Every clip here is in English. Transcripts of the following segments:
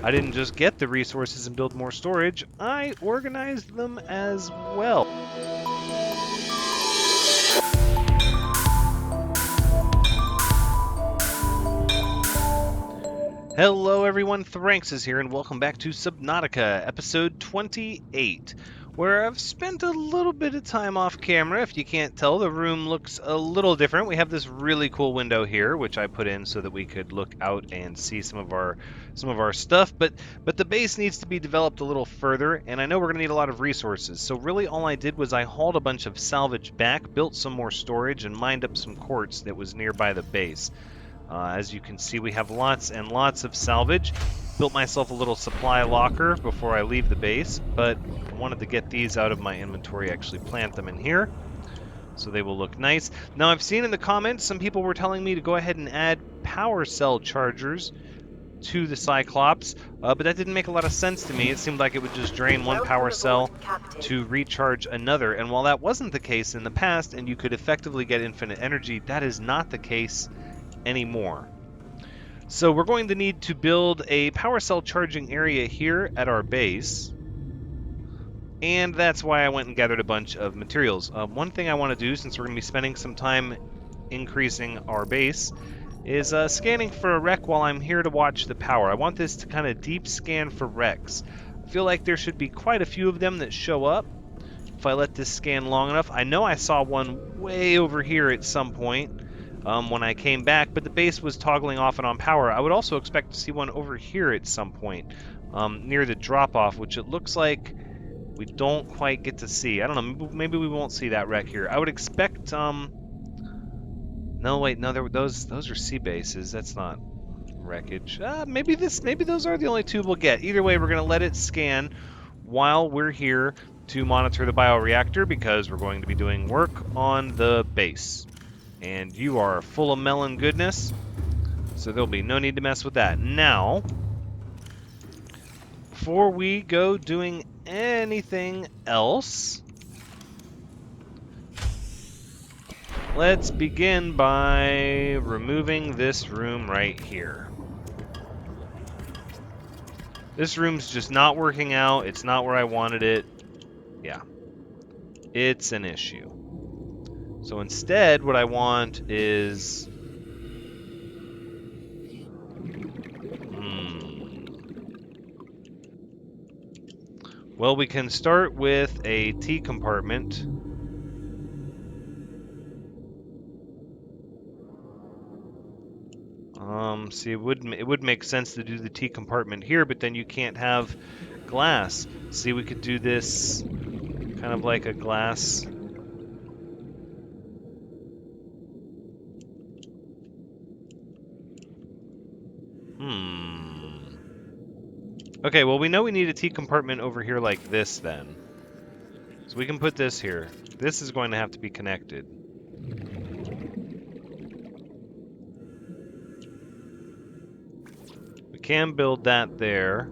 I didn't just get the resources and build more storage, I organized them as well. Hello everyone, Thranxes here, and welcome back to Subnautica, episode 28, where I've spent a little bit of time off camera. If you can't tell, the room looks a little different. We have this really cool window here, which I put in so that we could look out and see some of our stuff, but the base needs to be developed a little further, and I know we're going to need a lot of resources. So really all I did was I hauled a bunch of salvage back, built some more storage, and mined up some quartz that was nearby the base. As you can see, we have lots and lots of salvage. Built myself a little supply locker before I leave the base, but I wanted to get these out of my inventory, actually plant them in here, so they will look nice. Now, I've seen in the comments, some people were telling me to go ahead and add power cell chargers to the Cyclops, but that didn't make a lot of sense to me. It seemed like it would just drain one power cell to recharge another, and while that wasn't the case in the past, and you could effectively get infinite energy, that is not the case anymore. So we're going to need to build a power cell charging area here at our base, and that's why I went and gathered a bunch of materials. One thing I want to do, since we're going to be spending some time increasing our base, is scanning for a wreck while I'm here to watch the power. I want this to kind of deep scan for wrecks. I feel like there should be quite a few of them that show up if I let this scan long enough. I know I saw one way over here at some point when I came back, but the base was toggling off and on power. I would also expect to see one over here at some point near the drop-off, which it looks like we don't quite get to see. I don't know, maybe we won't see that wreck here. I would expect, no, wait, no, those are sea bases. That's not wreckage. Maybe those are the only two we'll get. Either way, we're going to let it scan while we're here to monitor the bioreactor, because we're going to be doing work on the base. And you are full of melon goodness, so there'll be no need to mess with that. Now, before we go doing anything else, let's begin by removing this room right here. This room's just not working out. It's not where I wanted it. Yeah, it's an issue. So instead, what I want is... Well, we can start with a T compartment. See, it would make sense to do the T compartment here, but then you can't have glass. See, we could do this kind of like a glass... Okay, well, we know we need a T compartment over here like this, then. So we can put this here. This is going to have to be connected. We can build that there.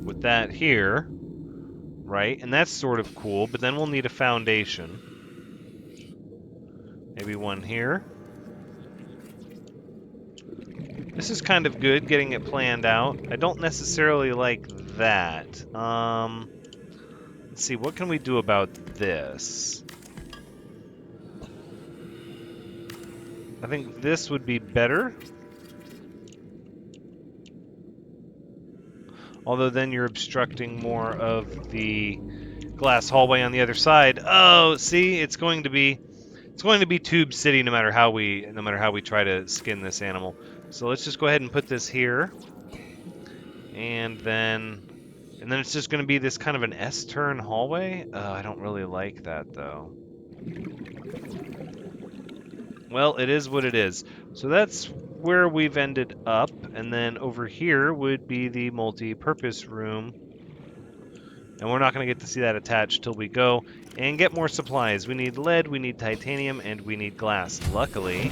With that here. Right? And that's sort of cool, but then we'll need a foundation. Maybe one here. This is kind of good, getting it planned out. I don't necessarily like that. Let's see, what can we do about this? I think this would be better. Although then you're obstructing more of the glass hallway on the other side. Oh, see, it's going to be Tube City no matter how we try to skin this animal. So let's just go ahead and put this here, and then it's just going to be this kind of an S-turn hallway. I don't really like that, though. Well, it is what it is. So that's where we've ended up, and then over here would be the multi-purpose room. And we're not going to get to see that attached till we go and get more supplies. We need lead, we need titanium, and we need glass. Luckily,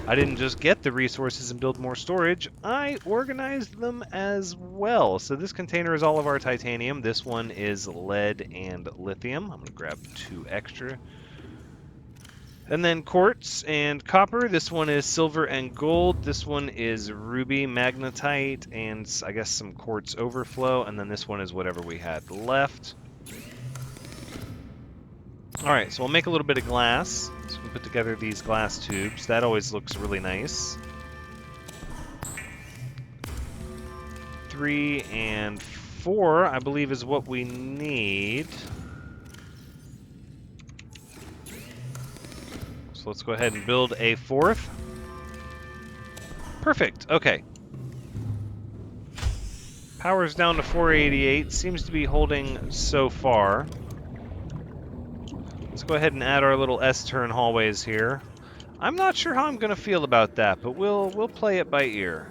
I didn't just get the resources and build more storage, I organized them as well. So this container is all of our titanium. This one is lead and lithium. I'm going to grab 2 extra. And then quartz and copper. This one is silver and gold. This one is ruby, magnetite, and I guess some quartz overflow. And then this one is whatever we had left. Alright, so we'll make a little bit of glass. So we can put together these glass tubes. That always looks really nice. 3 and 4, I believe, is what we need. So let's go ahead and build a 4th. Perfect, okay. Power's down to 488, seems to be holding so far. Let's go ahead and add our little S-turn hallways here. I'm not sure how I'm going to feel about that, but we'll play it by ear.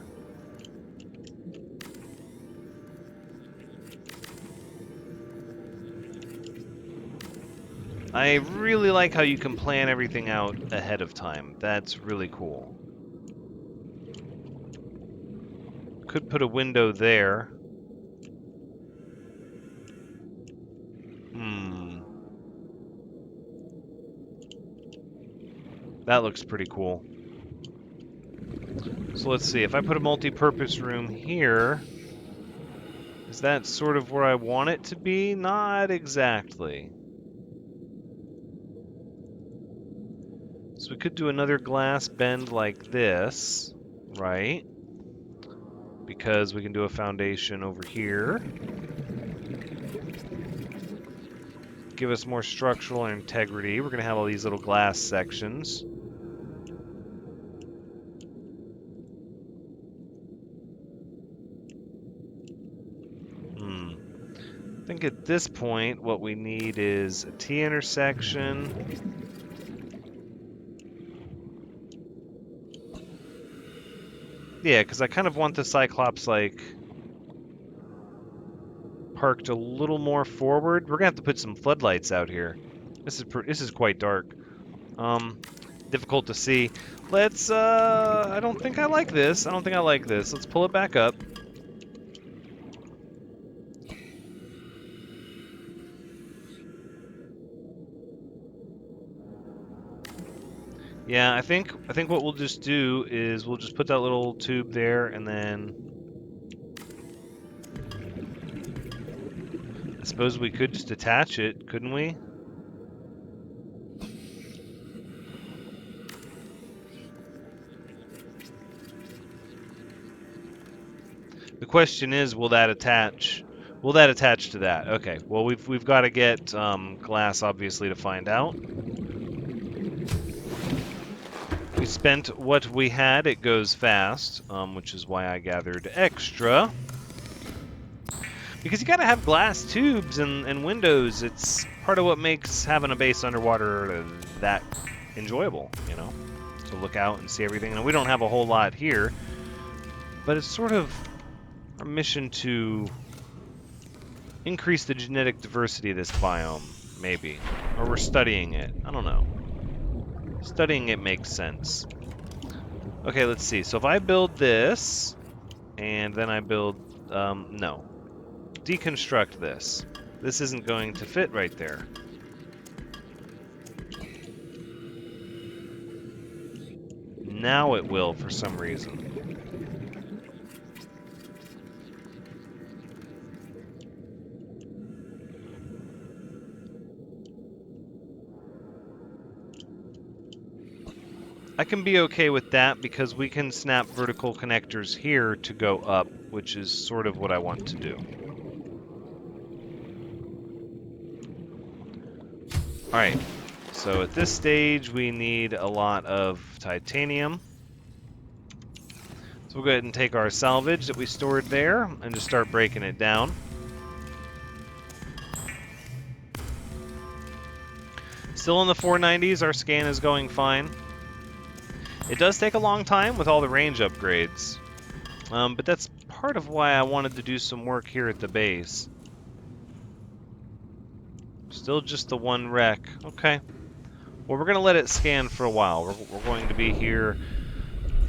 I really like how you can plan everything out ahead of time. That's really cool. Could put a window there. That looks pretty cool. So let's see, if I put a multi-purpose room here, is that sort of where I want it to be? Not exactly. So we could do another glass bend like this, right? Because we can do a foundation over here. Give us more structural integrity. We're going to have all these little glass sections. I think at this point, what we need is a T-intersection. Yeah, because I kind of want the Cyclops, like, parked a little more forward. We're going to have to put some floodlights out here. This is quite dark. Difficult to see. Let's, I don't think I like this. I don't think I like this. Let's pull it back up. Yeah, I think what we'll just do is we'll just put that little tube there, and then I suppose we could just attach it, couldn't we? The question is, will that attach? Will that attach to that? Okay. Well, we've got to get glass, obviously, to find out. We spent what we had. It goes fast, which is why I gathered extra. Because you gotta have glass tubes and windows. It's part of what makes having a base underwater that enjoyable, you know? To look out and see everything. And we don't have a whole lot here, but it's sort of our mission to increase the genetic diversity of this biome, maybe. Or we're studying it. I don't know. Studying it makes sense. Okay, let's see. So if I build this, and then I build... no. Deconstruct this. This isn't going to fit right there. Now it will, for some reason. I can be okay with that because we can snap vertical connectors here to go up, which is sort of what I want to do. Alright, so at this stage we need a lot of titanium. So we'll go ahead and take our salvage that we stored there and just start breaking it down. Still in the 490s, our scan is going fine. It does take a long time with all the range upgrades, but that's part of why I wanted to do some work here at the base. Still just the one wreck. Okay. Well, we're going to let it scan for a while. We're going to be here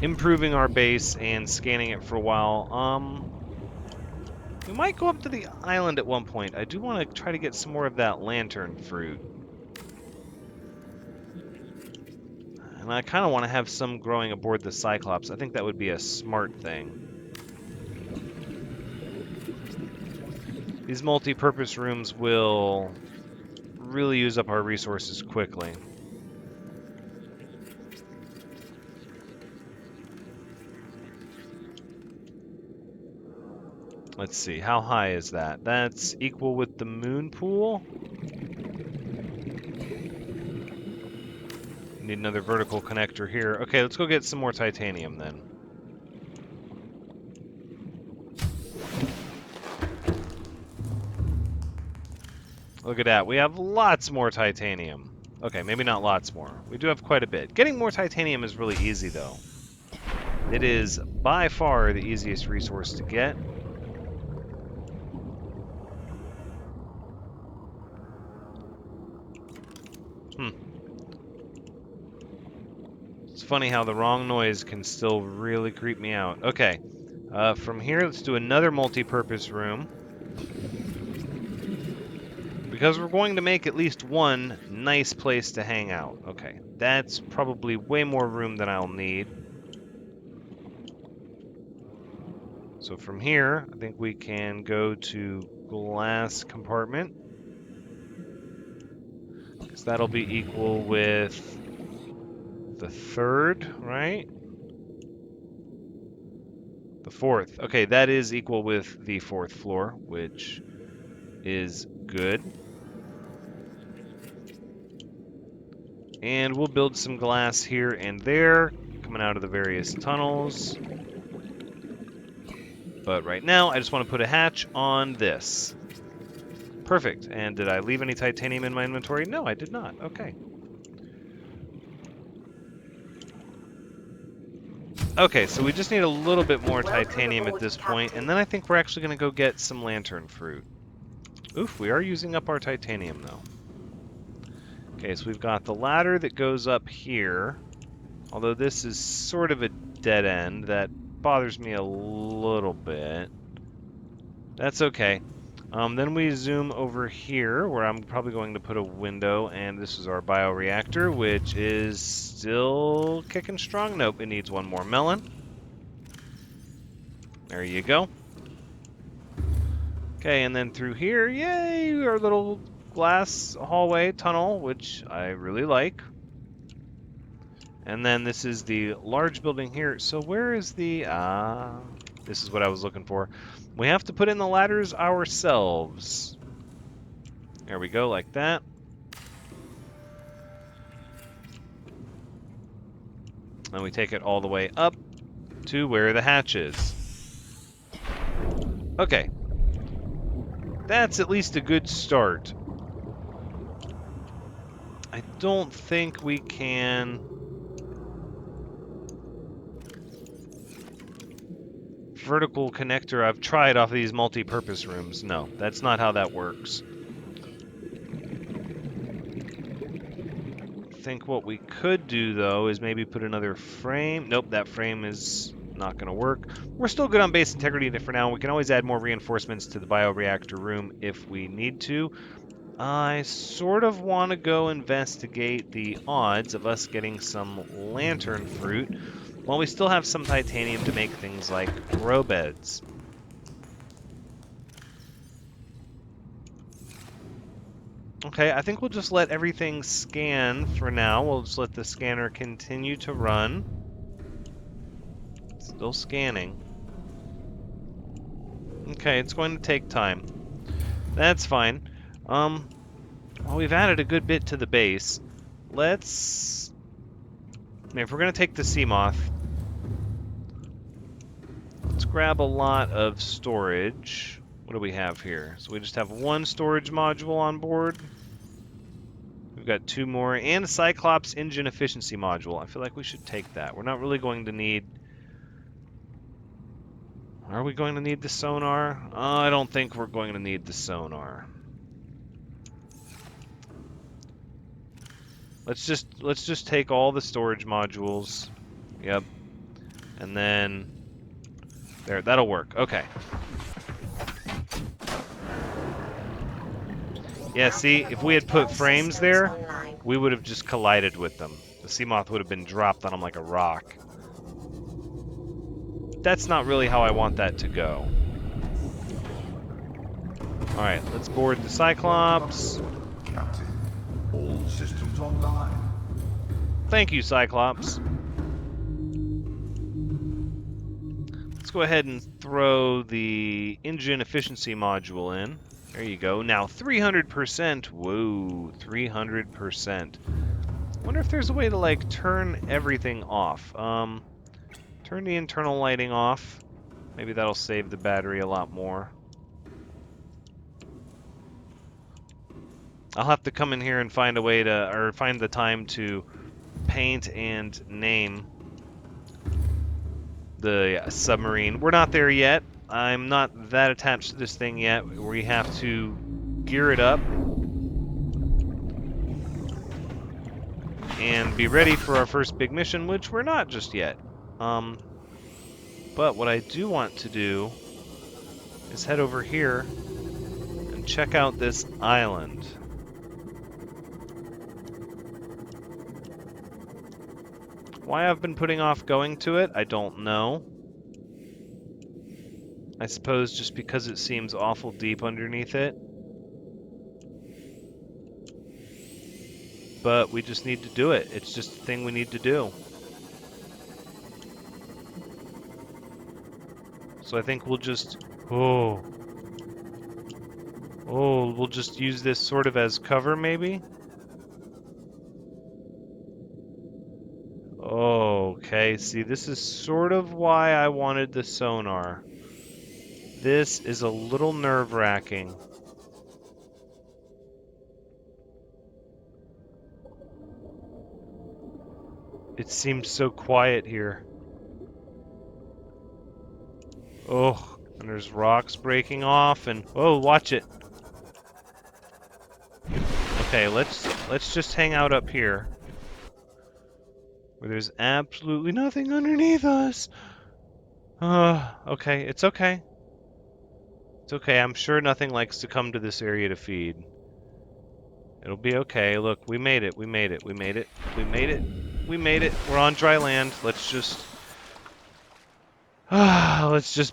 improving our base and scanning it for a while. We might go up to the island at one point. I do want to try to get some more of that lantern fruit. And I kind of want to have some growing aboard the Cyclops. I think that would be a smart thing. These multi-purpose rooms will really use up our resources quickly. Let's see, how high is that? That's equal with the moon pool. Need another vertical connector here. Okay, let's go get some more titanium then. Look at that, we have lots more titanium. Okay, maybe not lots more. We do have quite a bit. Getting more titanium is really easy though. It is by far the easiest resource to get. It's funny how the wrong noise can still really creep me out. Okay, from here, let's do another multi-purpose room. Because we're going to make at least one nice place to hang out. Okay, that's probably way more room than I'll need. So from here, I think we can go to glass compartment. Because that'll be equal with the third, right? The fourth. Okay, that is equal with the fourth floor, which is good. And we'll build some glass here and there, coming out of the various tunnels. But right now, I just want to put a hatch on this. Perfect. And did I leave any titanium in my inventory? No, I did not. Okay. Okay, so we just need a little bit more titanium at this point, and then I think we're actually going to go get some lantern fruit. Oof, we are using up our titanium, though. Okay, so we've got the ladder that goes up here. Although this is sort of a dead end, that bothers me a little bit. That's okay. Then we zoom over here, where I'm probably going to put a window, and this is our bioreactor, which is still kicking strong. Nope, it needs one more melon. There you go. Okay, and then through here, yay, our little glass hallway tunnel, which I really like. And then this is the large building here. So where is the... this is what I was looking for. We have to put in the ladders ourselves. There we go, like that. And we take it all the way up to where the hatch is. Okay. That's at least a good start. I don't think we can... vertical connector I've tried off of these multi-purpose rooms. No, that's not how that works. I think what we could do, though, is maybe put another frame. Nope, that frame is not going to work. We're still good on base integrity for now. We can always add more reinforcements to the bioreactor room if we need to. I sort of want to go investigate the odds of us getting some lantern fruit while we still have some titanium to make things like grow beds. Okay, I think we'll just let everything scan for now. We'll just let the scanner continue to run. Still scanning. Okay, it's going to take time. That's fine. Well, we've added a good bit to the base. Let's... I mean, if we're going to take the sea moth, let's grab a lot of storage. What do we have here? So we just have one storage module on board. We've got two more, and a Cyclops engine efficiency module. I feel like we should take that. We're not really going to need... Are we going to need the sonar? I don't think we're going to need the sonar. Let's just take all the storage modules. Yep. And then there, that'll work. Okay. Yeah, see, if we had put frames there, we would have just collided with them. The sea moth would have been dropped on him like a rock. That's not really how I want that to go. Alright, let's board the Cyclops. Captain, all systems online. Thank you, Cyclops. Let's go ahead and throw the engine efficiency module in. There you go. Now 300%. Whoa, 300%. Wonder if there's a way to, like, turn everything off. Turn the internal lighting off. Maybe that'll save the battery a lot more. I'll have to come in here and find a way to, or find the time to paint and name the submarine. We're not there yet. I'm not that attached to this thing yet. We have to gear it up and be ready for our first big mission, which we're not just yet. But what I do want to do is head over here and check out this island. Why I've been putting off going to it, I don't know. I suppose just because it seems awful deep underneath it. But we just need to do it. It's just a thing we need to do. So I think we'll just... we'll just use this sort of as cover, maybe? Okay, see, this is sort of why I wanted the sonar. This is a little nerve-wracking. It seems so quiet here. Oh, and there's rocks breaking off, and oh, watch it. Okay, let's just hang out up here, where there's absolutely nothing underneath us. Okay, it's okay. It's okay. I'm sure nothing likes to come to this area to feed. It'll be okay. Look, we made it. We made it. We made it. We made it. We made it. We're on dry land. Let's just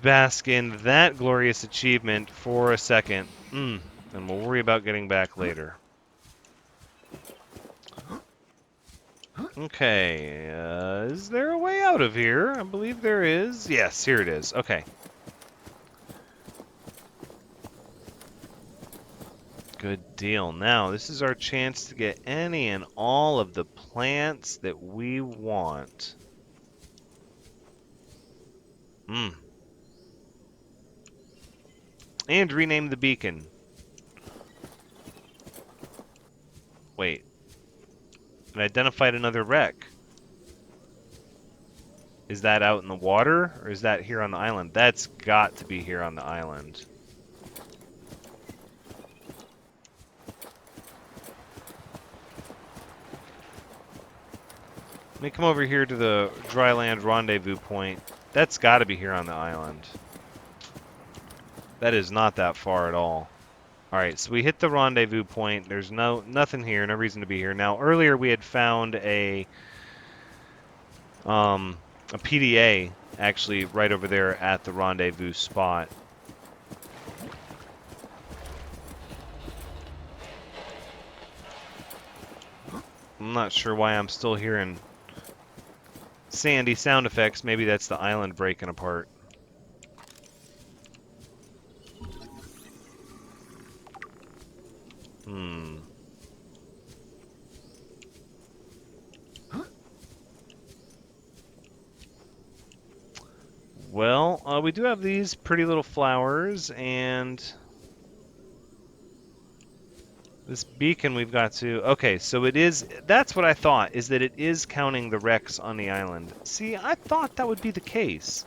bask in that glorious achievement for a second. And we'll worry about getting back later. Okay, is there a way out of here? I believe there is. Yes, here it is. Okay. Good deal. Now, this is our chance to get any and all of the plants that we want. And rename the beacon. Wait. I identified another wreck. Is that out in the water, or is that here on the island? That's got to be here on the island. Let me come over here to the dry land rendezvous point. That's got to be here on the island. That is not that far at all. Alright, so we hit the rendezvous point. There's nothing here, no reason to be here. Now, earlier we had found a PDA, actually, right over there at the rendezvous spot. I'm not sure why I'm still hearing sandy sound effects. Maybe that's the island breaking apart. Well, we do have these pretty little flowers, and this beacon we've got to... Okay, so it is... That's what I thought, is that it is counting the wrecks on the island. See, I thought that would be the case.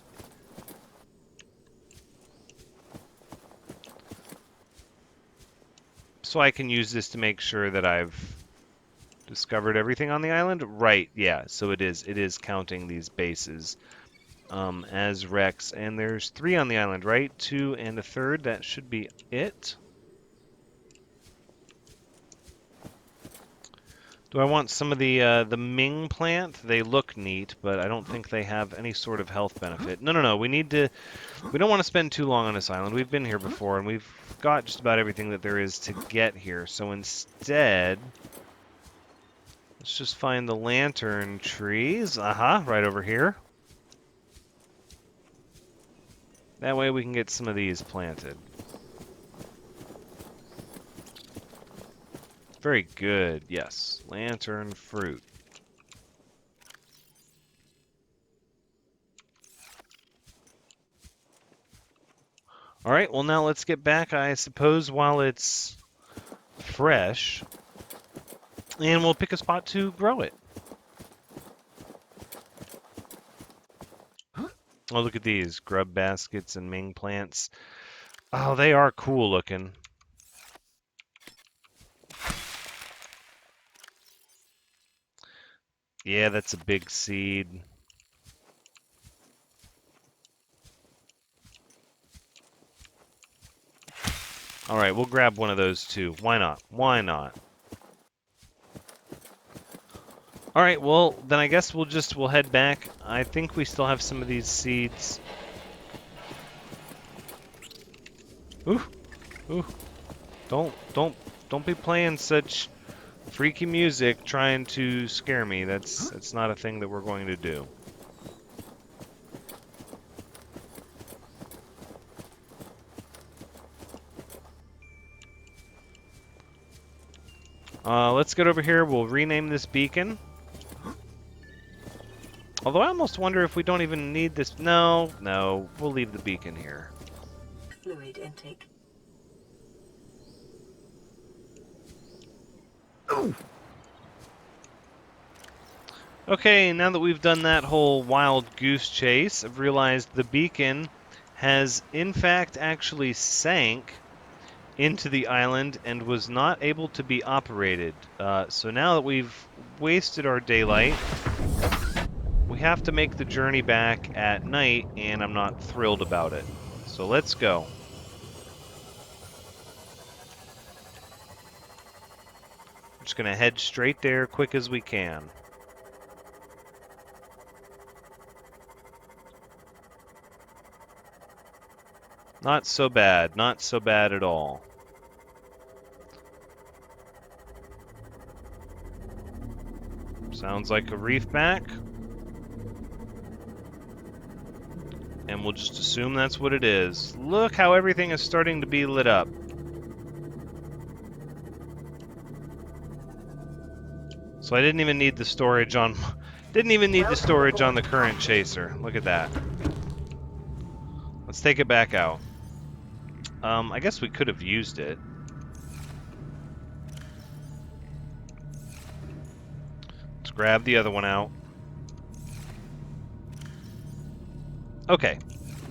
So I can use this to make sure that I've discovered everything on the island? Right, yeah, so it is counting these bases as wrecks. And there's 3 on the island, right? 2 and a third, that should be it. Do I want some of the Ming plant? They look neat, but I don't think they have any sort of health benefit. No, no, no. We need to. We don't want to spend too long on this island. We've been here before, and we've got just about everything that there is to get here. So instead, let's just find the lantern trees. Aha, right over here. That way we can get some of these planted. Very good, yes. Lantern fruit. Alright, well now let's get back, I suppose, while it's fresh. And we'll pick a spot to grow it. Oh, look at these. Grub baskets and Ming plants. Oh, they are cool looking. Yeah, that's a big seed. Alright, we'll grab one of those too. Why not? Why not? Alright, well, then I guess we'll head back. I think we still have some of these seeds. Ooh. Ooh. Don't be playing such freaky music trying to scare me. That's not a thing that we're going to do. Let's get over here. We'll rename this beacon. Although I almost wonder if we don't even need this. No, we'll leave the beacon here. Fluid intake. Okay, now that we've done that whole wild goose chase, I've realized the beacon has in fact actually sank into the island and was not able to be operated. So now that we've wasted our daylight, we have to make the journey back at night, and I'm not thrilled about it. So let's go. I'm just gonna head straight there, quick as we can. Not so bad, not so bad at all. Sounds like a reef back. And we'll just assume that's what it is. Look how everything is starting to be lit up. So I didn't even need the storage on the current chaser. Look at that. Let's take it back out. I guess we could have used it. Let's grab the other one out. Okay,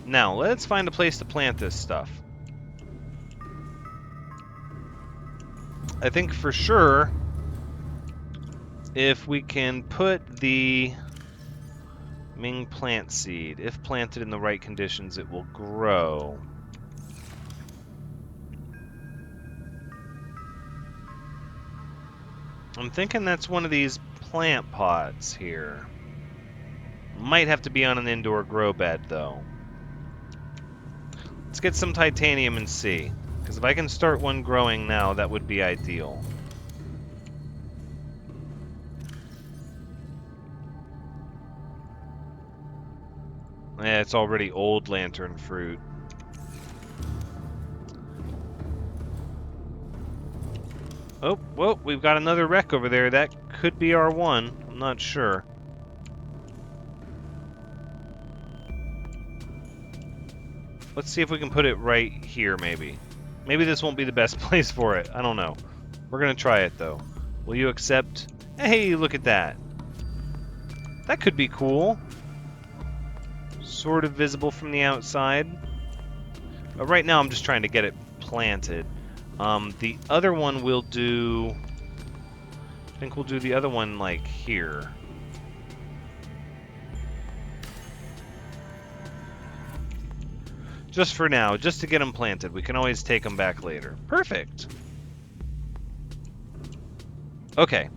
now let's find a place to plant this stuff. I think for sure, if we can put the Ming plant seed, if planted in the right conditions, it will grow. I'm thinking that's one of these plant pots here. Might have to be on an indoor grow bed, though. Let's get some titanium and see. Because if I can start one growing now, that would be ideal. Yeah, it's already old lantern fruit. Oh, whoa, we've got another wreck over there. That could be our one. I'm not sure. Let's see if we can put it right here, maybe. Maybe this won't be the best place for it. I don't know. We're gonna try it, though. Will you accept? Hey, look at that. That could be cool. Sort of visible from the outside. But right now, I'm just trying to get it planted. The other one we'll do... I think we'll do the other one, like, here. Just for now, just to get them planted. We can always take them back later. Perfect. Okay.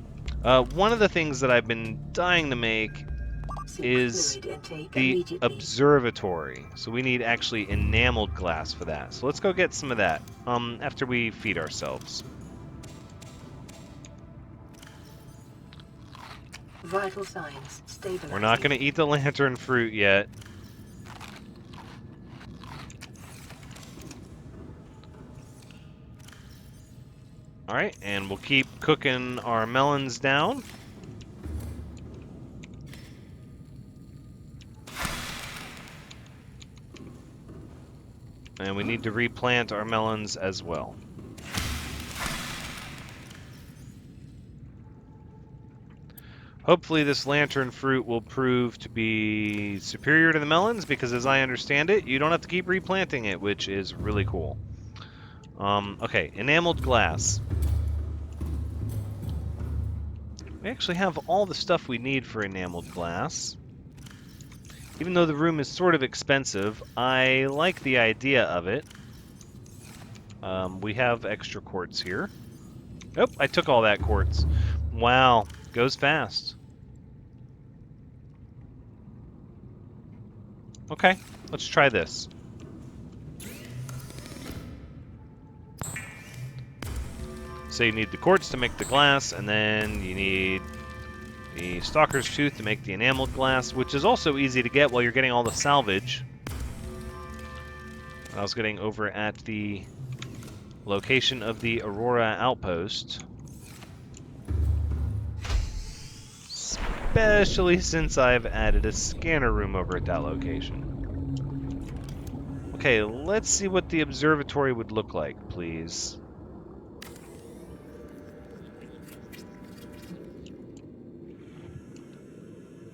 One of the things that I've been dying to make Seek is fluid intake the immediately. Observatory. So we need actually enameled glass for that. So let's go get some of that after we feed ourselves. Vital signs stabilizing. We're not going to eat the lantern fruit yet. Alright, and we'll keep cooking our melons down. And we need to replant our melons as well. Hopefully this lantern fruit will prove to be superior to the melons, because as I understand it, you don't have to keep replanting it, which is really cool. Okay, enameled glass. We actually have all the stuff we need for enameled glass. Even though the room is sort of expensive, I like the idea of it. We have extra quartz here. Oh, I took all that quartz. Wow, goes fast. Okay, let's try this. So you need the quartz to make the glass, and then you need the stalker's tooth to make the enameled glass, which is also easy to get while you're getting all the salvage. I was getting over at the location of the Aurora outpost. Especially since I've added a scanner room over at that location. Okay, let's see what the observatory would look like, please.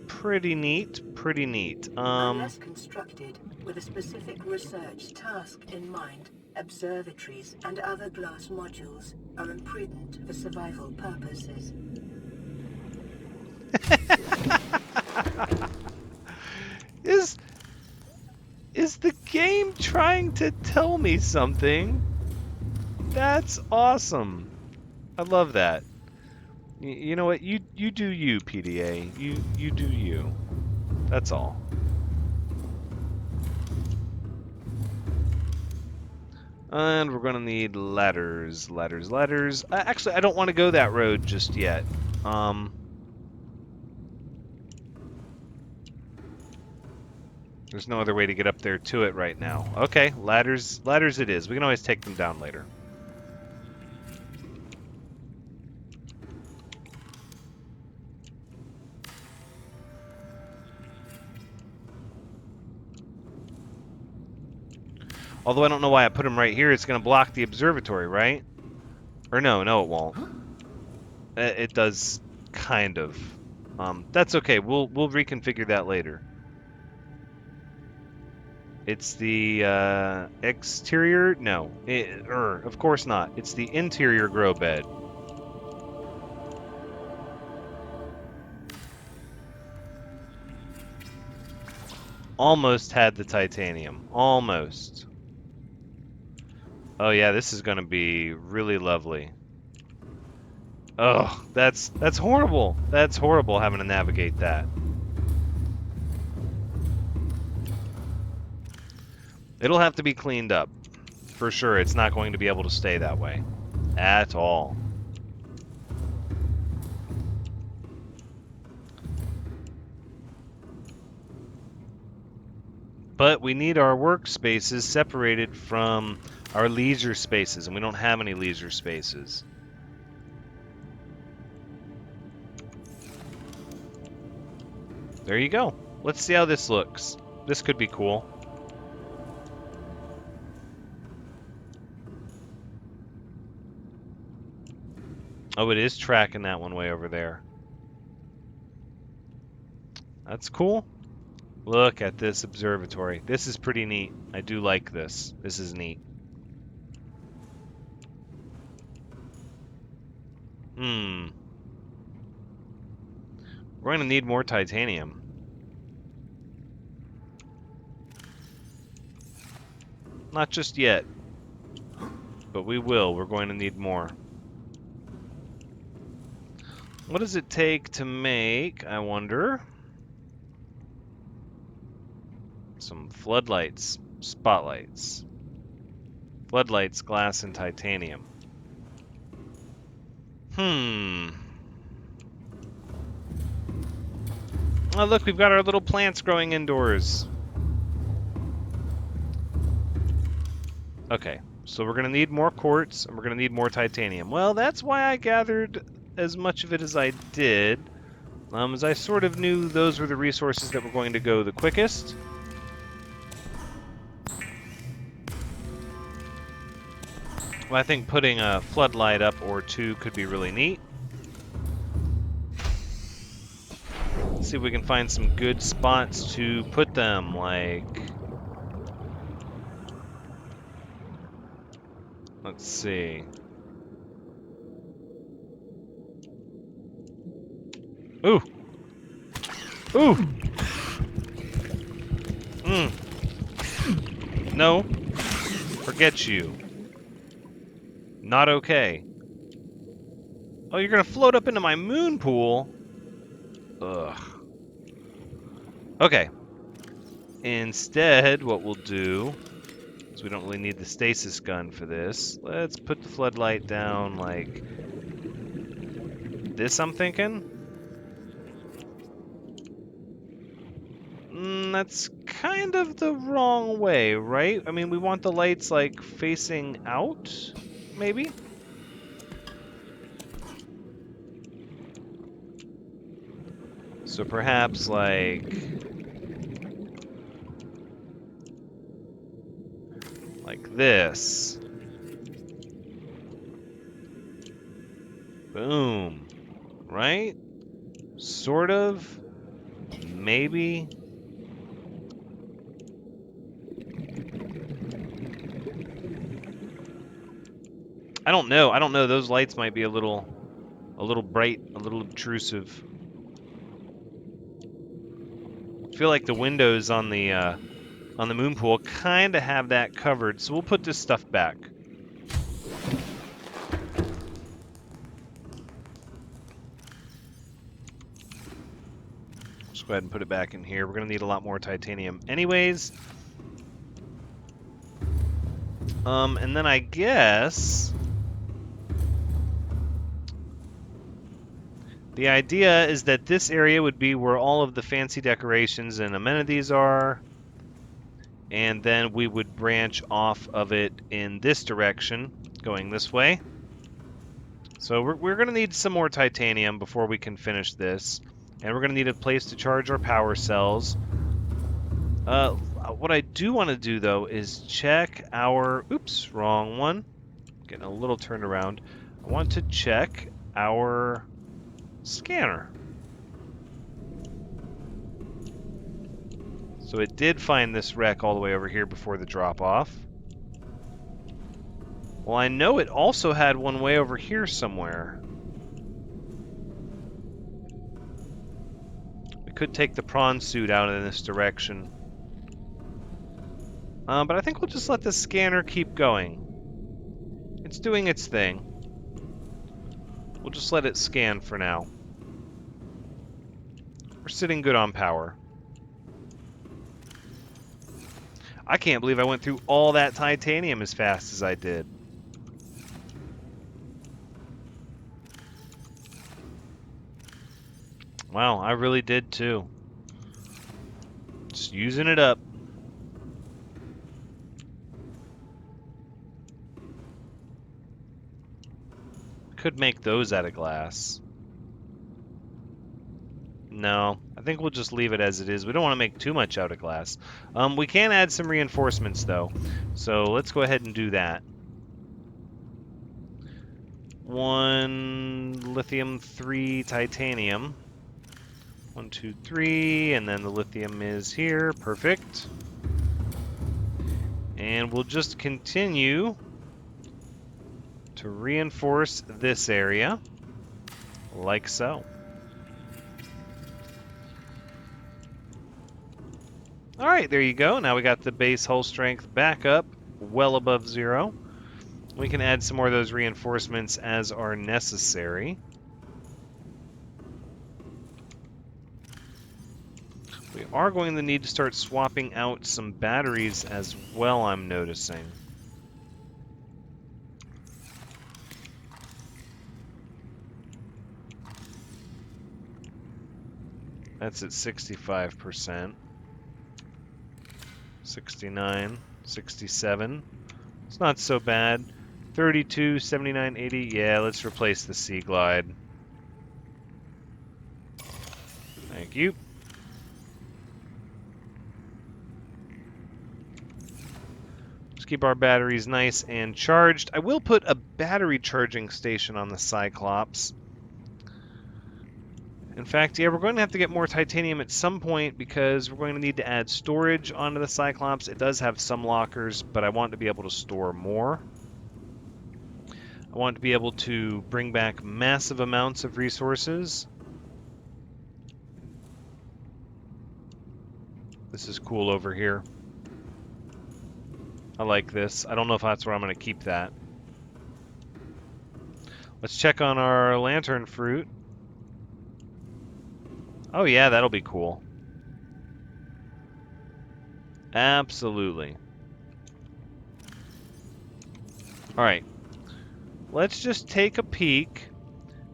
Pretty neat, pretty neat. Unless constructed with a specific research task in mind, observatories and other glass modules are imprudent for survival purposes. Is the game trying to tell me something? That's awesome. I love that. You know what? You do you, PDA. You do you. That's all. And we're gonna need ladders, ladders, ladders. Actually, I don't want to go that road just yet. There's no other way to get up there to it right now. Okay, ladders, ladders it is. We can always take them down later. Although I don't know why I put them right here. It's going to block the observatory, right? Or no, it won't. It does, kind of. That's okay. We'll reconfigure that later. It's the exterior. No, of course not. It's the interior grow bed. Almost had the titanium. Almost. Oh yeah, this is going to be really lovely. Oh, that's horrible. That's horrible having to navigate that. It'll have to be cleaned up. For sure, it's not going to be able to stay that way. At all. But we need our workspaces separated from our leisure spaces, and we don't have any leisure spaces. There you go. Let's see how this looks. This could be cool. Oh, it is tracking that one way over there. That's cool. Look at this observatory. This is pretty neat. I do like this. This is neat. We're going to need more titanium. Not just yet. But we will. We're going to need more. What does it take to make, I wonder, some floodlights, spotlights. Floodlights, glass, and titanium. Oh, look, we've got our little plants growing indoors. Okay, so we're going to need more quartz, and we're going to need more titanium. Well, that's why I gathered as much of it as I did, as I sort of knew those were the resources that were going to go the quickest. Well, I think putting a floodlight up or two could be really neat. Let's see if we can find some good spots to put them, like... Let's see. Ooh! Ooh! No. Forget you. Not okay. Oh, you're gonna float up into my moon pool? Ugh. Okay. Instead, what we'll do is we don't really need the stasis gun for this. Let's put the floodlight down like this, I'm thinking. That's kind of the wrong way, right? I mean, we want the lights like facing out, maybe? So perhaps like this. Boom. Right? Sort of. Maybe. I don't know. I don't know. Those lights might be a little bright, a little obtrusive. I feel like the windows on the moon pool kind of have that covered, so we'll put this stuff back. Just go ahead and put it back in here. We're going to need a lot more titanium anyways. And then I guess the idea is that this area would be where all of the fancy decorations and amenities are. And then we would branch off of it in this direction, going this way. So we're going to need some more titanium before we can finish this. And we're going to need a place to charge our power cells. What I do want to do, though, is check our... Oops, wrong one. Getting a little turned around. I want to check our scanner. So it did find this wreck all the way over here before the drop-off. Well, I know it also had one way over here somewhere. We could take the prawn suit out in this direction. But I think we'll just let the scanner keep going. It's doing its thing. We'll just let it scan for now. We're sitting good on power. I can't believe I went through all that titanium as fast as I did. Wow, I really did too. Just using it up. Could make those out of glass. No, I think we'll just leave it as it is. We don't want to make too much out of glass. We can add some reinforcements though, so let's go ahead and do that. 1 lithium, 3 titanium. 1, 2, 3, and then the lithium is here. Perfect. And we'll just continue to reinforce this area, like so. Alright, there you go. Now we got the base hull strength back up, well above 0. We can add some more of those reinforcements as are necessary. are going to need to start swapping out some batteries as well, I'm noticing. That's at 65%. 69, 67. It's not so bad. 32, 79, 80. Yeah, let's replace the Sea Glide. Thank you. Let's keep our batteries nice and charged. I will put a battery charging station on the Cyclops. In fact, yeah, we're going to have to get more titanium at some point because we're going to need to add storage onto the Cyclops. It does have some lockers, but I want to be able to store more. I want to be able to bring back massive amounts of resources. This is cool over here. I like this. I don't know if that's where I'm going to keep that. Let's check on our lantern fruit. Oh yeah, that'll be cool. Absolutely. Alright. Let's just take a peek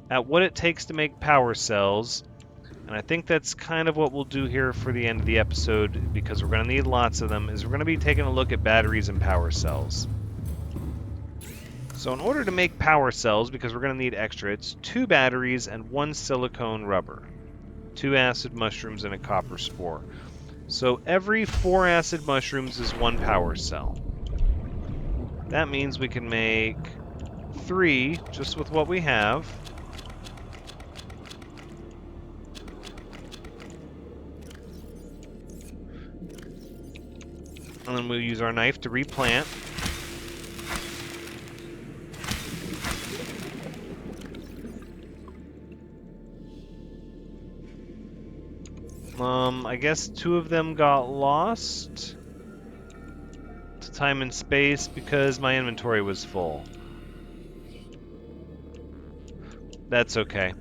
at what it takes to make power cells. And I think that's kind of what we'll do here for the end of the episode, because we're going to need lots of them, is we're going to be taking a look at batteries and power cells. So in order to make power cells, because we're going to need extra, it's 2 batteries and 1 silicone rubber, 2 acid mushrooms, and a copper spore. So every 4 acid mushrooms is 1 power cell. That means we can make 3 just with what we have. And then we'll use our knife to replant. I guess 2 of them got lost to time and space because my inventory was full. That's okay.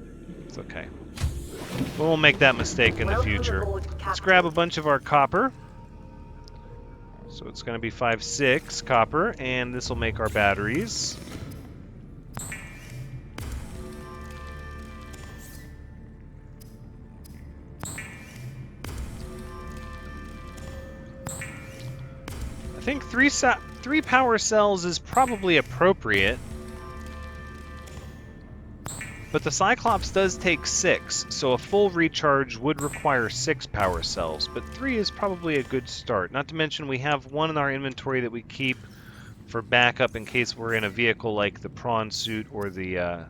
It's okay. We won't make that mistake in the future. Let's grab a bunch of our copper. So it's going to be 5, 6 copper, and this will make our batteries. I think 3 power cells is probably appropriate. But the Cyclops does take 6, so a full recharge would require 6 power cells, but 3 is probably a good start. Not to mention we have 1 in our inventory that we keep for backup in case we're in a vehicle like the prawn suit or the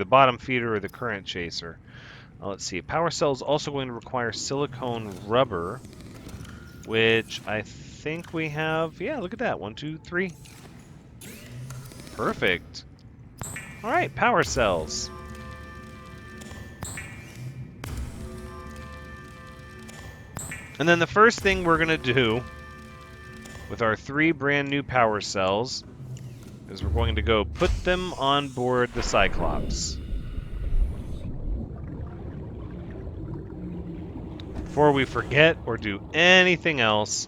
bottom feeder or the current chaser. Let's see, power cell is also going to require silicone rubber, which I think we have. Yeah, look at that. 1, 2, 3. Perfect. All right, power cells. And then the first thing we're going to do with our 3 brand new power cells is we're going to go put them on board the Cyclops. Before we forget or do anything else,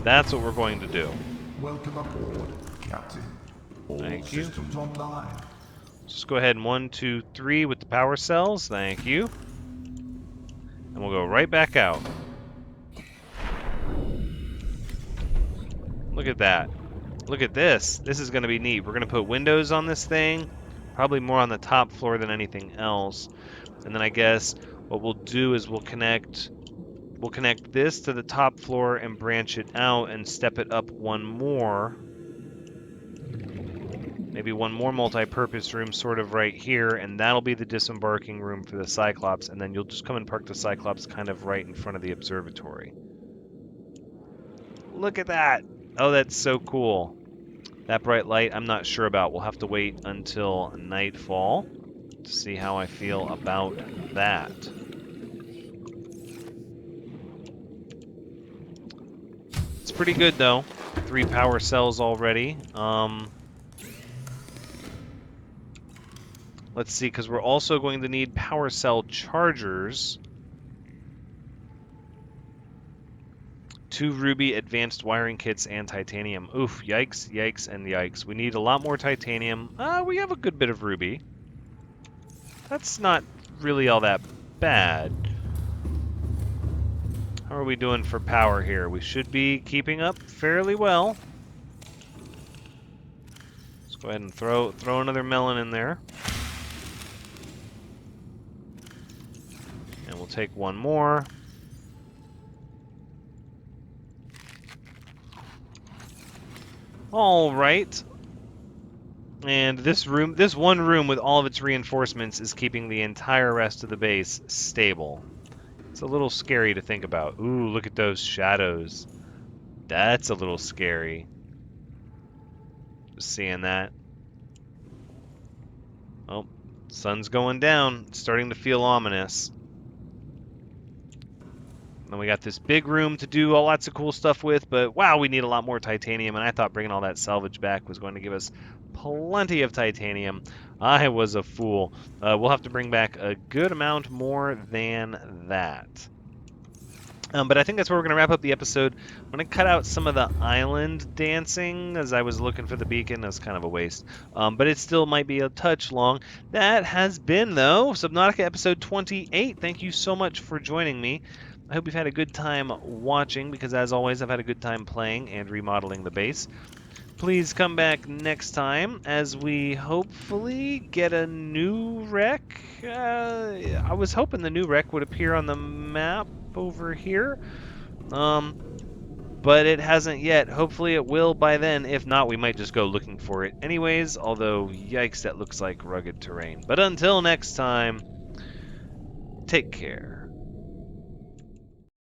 that's what we're going to do. Welcome aboard, Captain. All Thank you. systems online. Just go ahead and 1, 2, 3 with the power cells. Thank you. And we'll go right back out. Look at that. Look at this. This is going to be neat. We're going to put windows on this thing. Probably more on the top floor than anything else. And then I guess what we'll do is we'll connect this to the top floor and branch it out and step it up 1 more. Maybe 1 more multi-purpose room sort of right here, and that'll be the disembarking room for the Cyclops, and then you'll just come and park the Cyclops kind of right in front of the observatory. Look at that! Oh, that's so cool. That bright light, I'm not sure about. We'll have to wait until nightfall to see how I feel about that. It's pretty good, though. 3 power cells already. Let's see, because we're also going to need power cell chargers. 2 ruby, advanced wiring kits, and titanium. Oof, yikes, yikes, and yikes. We need a lot more titanium. We have a good bit of ruby. That's not really all that bad. How are we doing for power here? We should be keeping up fairly well. Let's go ahead and throw another melon in there. And we'll take one more. All right. And this one room with all of its reinforcements is keeping the entire rest of the base stable. It's a little scary to think about. Ooh, look at those shadows. That's a little scary. Just seeing that. Oh, sun's going down. It's starting to feel ominous. Then we got this big room to do lots of cool stuff with, but wow, we need a lot more titanium, and I thought bringing all that salvage back was going to give us plenty of titanium. I was a fool. We'll have to bring back a good amount more than that. But I think that's where we're going to wrap up the episode. I'm going to cut out some of the island dancing as I was looking for the beacon. That's kind of a waste. But it still might be a touch long. That has been, though, Subnautica episode 28. Thank you so much for joining me. I hope you've had a good time watching, because as always, I've had a good time playing and remodeling the base. Please come back next time as we hopefully get a new wreck. I was hoping the new wreck would appear on the map over here, but it hasn't yet. Hopefully it will by then. If not, we might just go looking for it anyways, although yikes, that looks like rugged terrain. But until next time, take care.